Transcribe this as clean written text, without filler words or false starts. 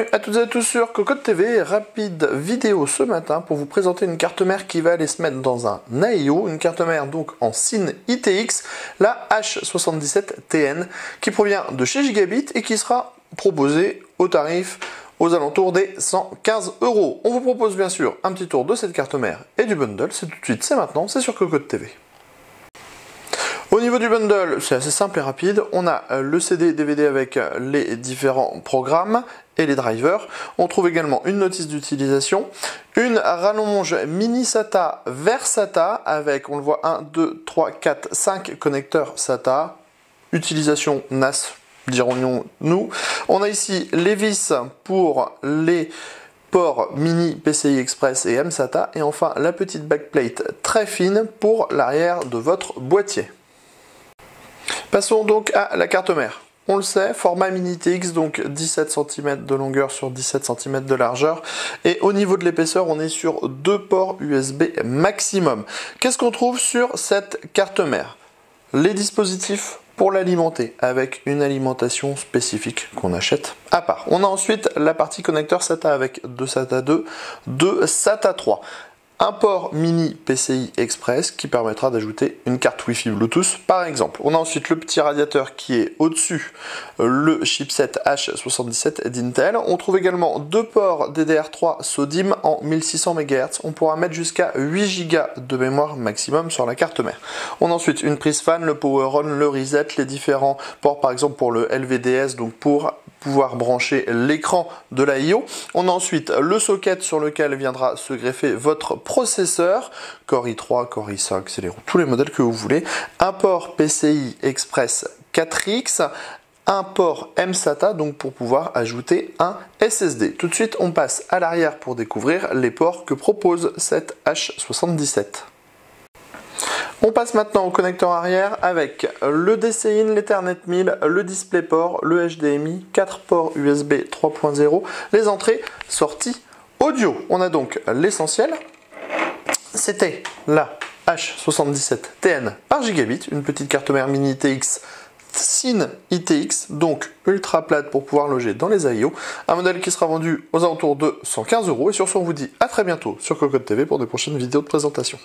Bienvenue à toutes et à tous sur Cocotte TV, rapide vidéo ce matin pour vous présenter une carte mère qui va aller se mettre dans un AIO, une carte mère donc en Cine ITX, la H77TN, qui provient de chez Gigabit et qui sera proposée au tarif aux alentours des 115 €. On vous propose bien sûr un petit tour de cette carte mère et du bundle, c'est tout de suite, c'est maintenant, c'est sur Cocotte TV. Au niveau du bundle, c'est assez simple et rapide. On a le CD DVD avec les différents programmes et les drivers. On trouve également une notice d'utilisation, une rallonge mini SATA vers SATA avec, on le voit, 1, 2, 3, 4, 5 connecteurs SATA. Utilisation NAS, dirons-nous. On a ici les vis pour les ports mini PCI Express et mSATA. Et enfin, la petite backplate très fine pour l'arrière de votre boîtier. Passons donc à la carte mère. On le sait, format mini ITX, donc 17 cm de longueur sur 17 cm de largeur. Et au niveau de l'épaisseur, on est sur 2 ports USB maximum. Qu'est-ce qu'on trouve sur cette carte mère? Les dispositifs pour l'alimenter, avec une alimentation spécifique qu'on achète à part. On a ensuite la partie connecteur SATA avec 2 SATA 2, 2 SATA 3. Un port mini PCI Express qui permettra d'ajouter une carte Wi-Fi Bluetooth par exemple. On a ensuite le petit radiateur qui est au-dessus, le chipset H77 d'Intel. On trouve également 2 ports DDR3 SODIMM en 1600 MHz. On pourra mettre jusqu'à 8 Go de mémoire maximum sur la carte mère. On a ensuite une prise fan, le power on, le reset, les différents ports par exemple pour le LVDS, donc pour pouvoir brancher l'écran de l'AIO. On a ensuite le socket sur lequel viendra se greffer votre processeur, Core i3, Core i5, Celeron, tous les modèles que vous voulez. Un port PCI Express 4X, un port mSATA donc pour pouvoir ajouter un SSD. Tout de suite, on passe à l'arrière pour découvrir les ports que propose cette H77. On passe maintenant au connecteur arrière avec le DC-in, l'Ethernet 1000, le DisplayPort, le HDMI, 4 ports USB 3.0, les entrées, sorties audio. On a donc l'essentiel. C'était la H77TN par Gigabit, une petite carte mère mini ITX Cine ITX, donc ultra plate pour pouvoir loger dans les AIO. Un modèle qui sera vendu aux alentours de 115 €. Et sur ce, on vous dit à très bientôt sur Cocotte TV pour de prochaines vidéos de présentation.